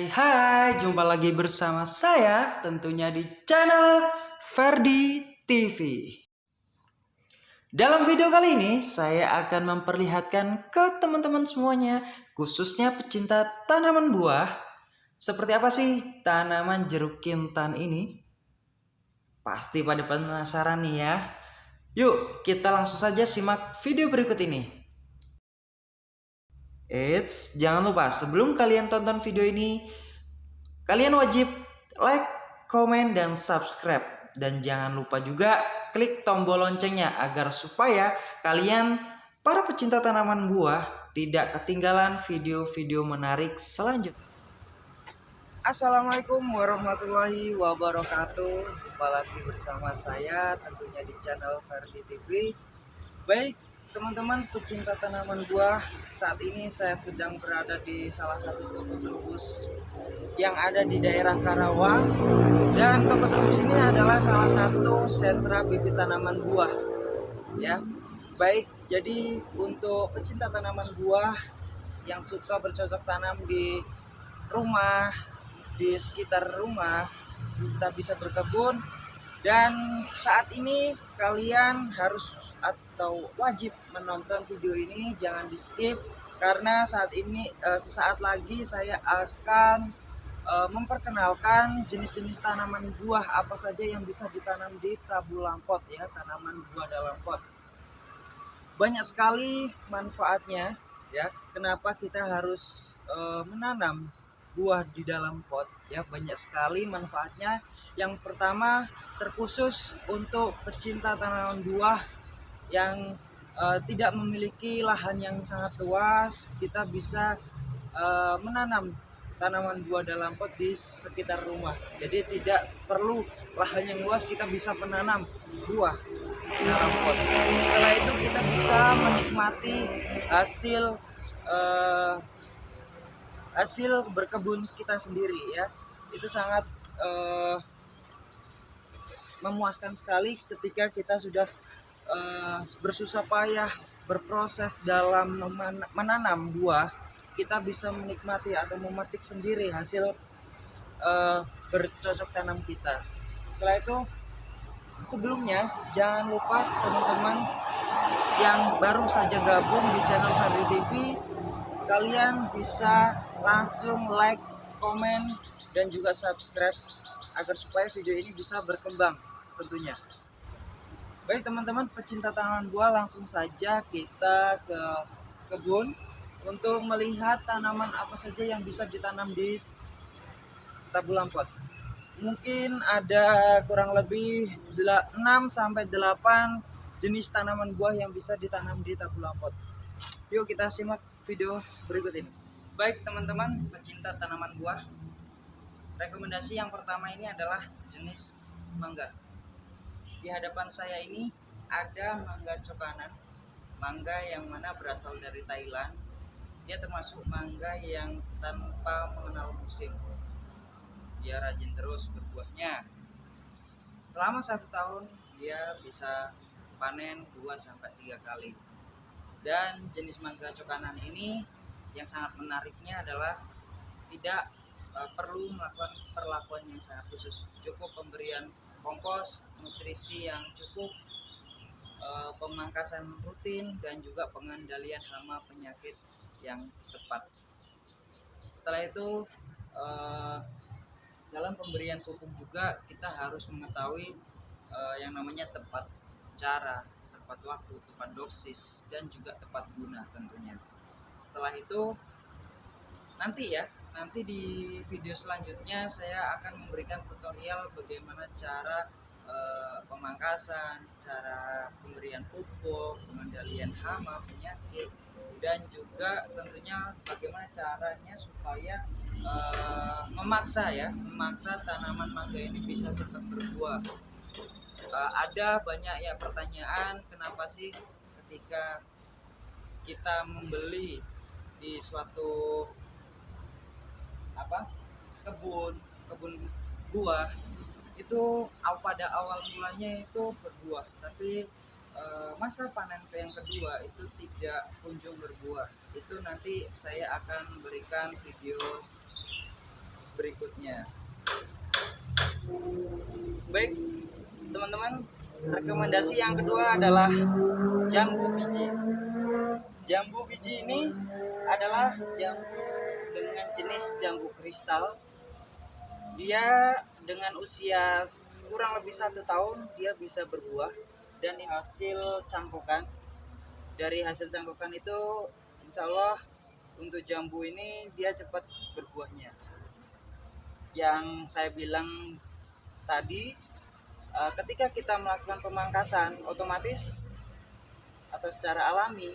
Hai, jumpa lagi bersama saya tentunya di channel Ferdi TV. Dalam video kali ini saya akan memperlihatkan ke teman-teman semuanya, khususnya pecinta tanaman buah, seperti apa sih tanaman jeruk kintan ini? Pasti pada penasaran nih ya. Yuk, kita langsung saja simak video berikut ini. Eits, jangan lupa sebelum kalian tonton video ini, kalian wajib like, komen, dan subscribe. Dan jangan lupa juga klik tombol loncengnya agar supaya kalian, para pecinta tanaman buah, tidak ketinggalan video-video menarik selanjutnya. Assalamualaikum warahmatullahi wabarakatuh. Jumpa lagi bersama saya tentunya di channel Ferdi TV. Baik teman-teman pecinta tanaman buah, saat ini saya sedang berada di salah satu toko terubus yang ada di daerah Karawang, dan toko terubus ini adalah salah satu sentra bibit tanaman buah ya. Baik, jadi untuk pecinta tanaman buah yang suka bercocok tanam di rumah, di sekitar rumah, kita bisa berkebun. Dan saat ini kalian harus atau wajib menonton video ini, jangan di skip, karena saat ini sesaat lagi saya akan memperkenalkan jenis-jenis tanaman buah apa saja yang bisa ditanam di tabulong pot ya, tanaman buah dalam pot. Banyak sekali manfaatnya ya. Kenapa kita harus menanam buah di dalam pot ya? Banyak sekali manfaatnya. Yang pertama, terkhusus untuk pecinta tanaman buah yang tidak memiliki lahan yang sangat luas, kita bisa menanam tanaman buah dalam pot di sekitar rumah. Jadi tidak perlu lahan yang luas, kita bisa menanam buah dalam pot. Setelah itu kita bisa menikmati hasil berkebun kita sendiri ya. Itu sangat memuaskan sekali ketika kita sudah bersusah payah berproses dalam menanam buah, kita bisa menikmati atau memetik sendiri hasil bercocok tanam kita. Setelah itu, sebelumnya jangan lupa teman-teman yang baru saja gabung di channel Ferdi TV, kalian bisa langsung like, komen, dan juga subscribe agar supaya video ini bisa berkembang tentunya. Baik teman-teman pecinta tanaman buah, langsung saja kita ke kebun untuk melihat tanaman apa saja yang bisa ditanam di tabulong pot. Mungkin ada kurang lebih 6-8 jenis tanaman buah yang bisa ditanam di tabulong pot. Yuk kita simak video berikut ini. Baik teman-teman pecinta tanaman buah, rekomendasi yang pertama ini adalah jenis mangga. Di hadapan saya ini ada mangga cokanan, mangga yang mana berasal dari Thailand. Dia termasuk mangga yang tanpa mengenal musim. Dia rajin terus berbuahnya. Selama 1 tahun dia bisa panen 2-3 kali. Dan jenis mangga cokanan ini yang sangat menariknya adalah tidak perlu melakukan perlakuan yang sangat khusus. Cukup pemberian kompos, nutrisi yang cukup, pemangkasan rutin, dan juga pengendalian hama penyakit yang tepat. Setelah itu dalam pemberian pupuk juga kita harus mengetahui yang namanya tepat cara, tepat waktu, tepat dosis, dan juga tepat guna tentunya. Setelah itu nanti di video selanjutnya saya akan memberikan tutorial bagaimana cara pemangkasan, cara pemberian pupuk, pengendalian hama penyakit, dan juga tentunya bagaimana caranya supaya memaksa tanaman mangga ini bisa cepat berbuah. Ada banyak ya pertanyaan, kenapa sih ketika kita membeli di suatu kebun buah itu pada awal mulanya itu berbuah, tapi masa panen yang kedua itu tidak kunjung berbuah. Itu nanti saya akan berikan video berikutnya. Baik teman-teman, rekomendasi yang kedua adalah jambu biji. Jambu biji ini adalah jambu dengan jenis jambu kristal. Dia dengan usia kurang lebih 1 tahun dia bisa berbuah, dan hasil cangkokan. Dari hasil cangkokan itu insya Allah untuk jambu ini dia cepat berbuahnya. Yang saya bilang tadi, ketika kita melakukan pemangkasan, otomatis atau secara alami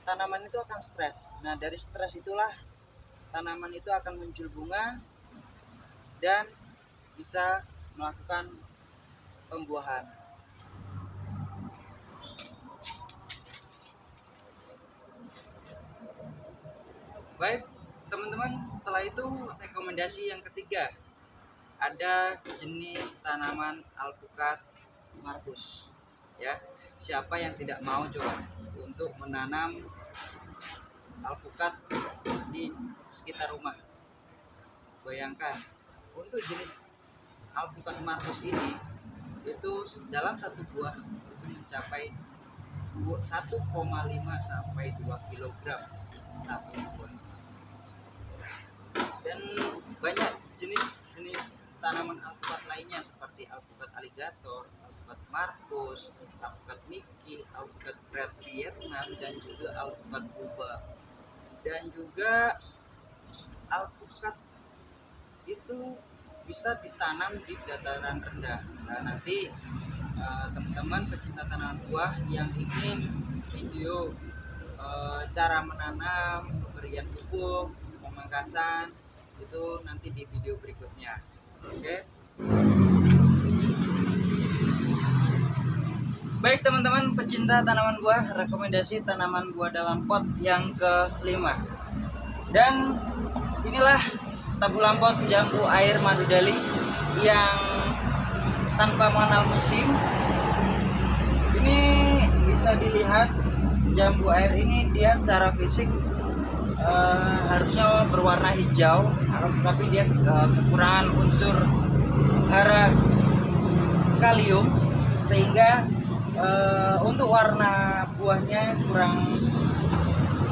tanaman itu akan stres. Nah, dari stres itulah tanaman itu akan muncul bunga dan bisa melakukan pembuahan. Baik teman-teman, setelah itu rekomendasi yang ketiga, ada jenis tanaman alpukat markus. Ya, siapa yang tidak mau coba untuk menanam alpukat di sekitar rumah? Bayangkan, untuk jenis alpukat markus ini itu dalam satu buah itu mencapai 1,5 sampai 2 kg satu buah. Dan banyak jenis tanaman alpukat lainnya seperti alpukat aligator, alpukat markus, alpukat Mickey, alpukat red Vietnam, dan juga alpukat Cuba. Dan juga alpukat itu bisa ditanam di dataran rendah. Nah, nanti teman-teman pecinta tanaman buah yang ingin video cara menanam, pemberian pupuk, pemangkasan, itu nanti di video berikutnya. Oke. Baik teman-teman pecinta tanaman buah, rekomendasi tanaman buah dalam pot yang kelima. Dan inilah tabu lampot jambu air madu Dali yang tanpa mengenal musim. Ini bisa dilihat jambu air ini dia secara fisik harusnya berwarna hijau, tetapi dia kekurangan unsur hara kalium sehingga untuk warna buahnya kurang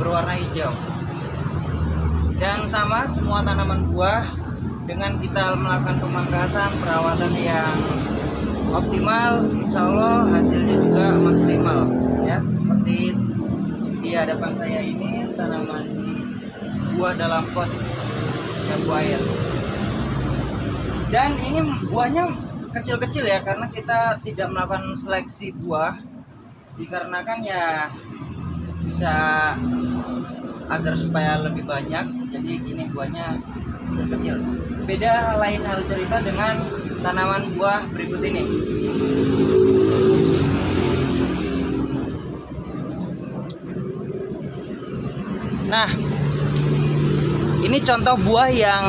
berwarna hijau. Dan sama semua tanaman buah, dengan kita melakukan pemangkasan, perawatan yang optimal, insya Allah hasilnya juga maksimal. Ya, seperti di hadapan saya ini tanaman buah dalam pot jambu air. Dan ini buahnya kecil-kecil ya, karena kita tidak melakukan seleksi buah, dikarenakan ya bisa agar supaya lebih banyak, jadi ini buahnya kecil-kecil. Beda lain hal cerita dengan tanaman buah berikut ini. Nah, ini contoh buah yang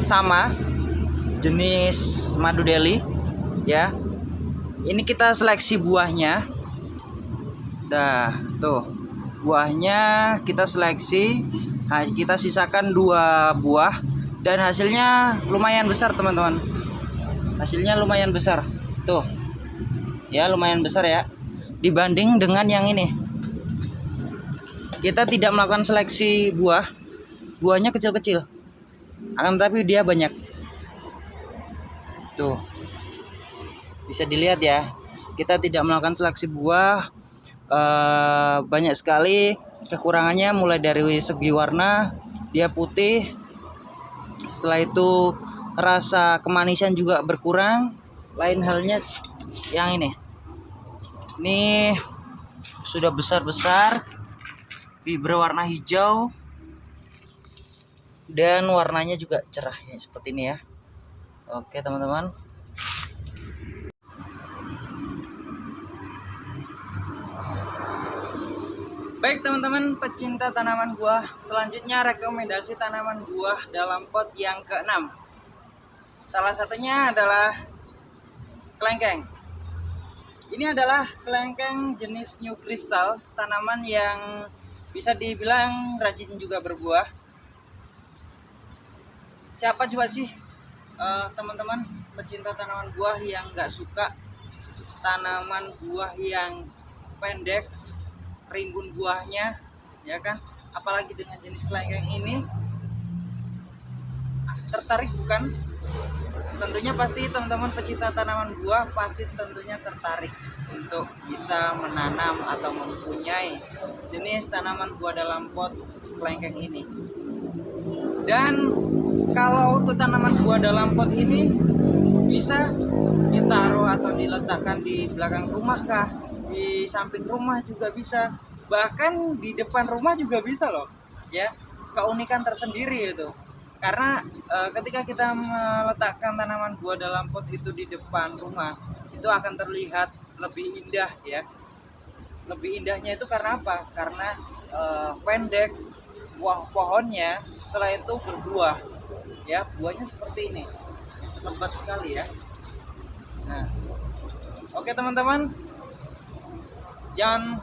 sama jenis madu Dali ya. Ini kita seleksi buahnya. Dah, tuh. Buahnya kita seleksi, kita sisakan 2 buah dan hasilnya lumayan besar teman-teman. Hasilnya lumayan besar. Tuh. Ya, lumayan besar ya. Dibanding dengan yang ini. Kita tidak melakukan seleksi buah. Buahnya kecil-kecil. Akan tetapi dia banyak. Tuh. Bisa dilihat ya. Kita tidak melakukan seleksi buah. Banyak sekali kekurangannya, mulai dari segi warna dia putih, setelah itu rasa kemanisan juga berkurang. Lain halnya yang ini sudah besar-besar, berwarna hijau dan warnanya juga cerah ya, seperti ini ya. Oke teman-teman. Baik teman-teman pecinta tanaman buah, selanjutnya rekomendasi tanaman buah dalam pot yang ke-6. Salah satunya adalah kelengkeng. Ini adalah kelengkeng jenis new crystal, tanaman yang bisa dibilang rajin juga berbuah. Siapa juga sih teman-teman pecinta tanaman buah yang nggak suka tanaman buah yang pendek, rimbun buahnya, ya kan? Apalagi dengan jenis kelengkeng ini, tertarik bukan? Tentunya pasti teman-teman pecinta tanaman buah pasti tentunya tertarik untuk bisa menanam atau mempunyai jenis tanaman buah dalam pot kelengkeng ini. Dan kalau untuk tanaman buah dalam pot ini bisa ditaruh atau diletakkan di belakang rumah kah, di samping rumah juga bisa, bahkan di depan rumah juga bisa loh ya. Keunikan tersendiri itu karena ketika kita meletakkan tanaman buah dalam pot itu di depan rumah, itu akan terlihat lebih indah ya. Lebih indahnya itu karena apa? Karena pendek buah pohonnya, setelah itu berbuah ya, buahnya seperti ini, lebat sekali ya. Nah, oke teman-teman, jangan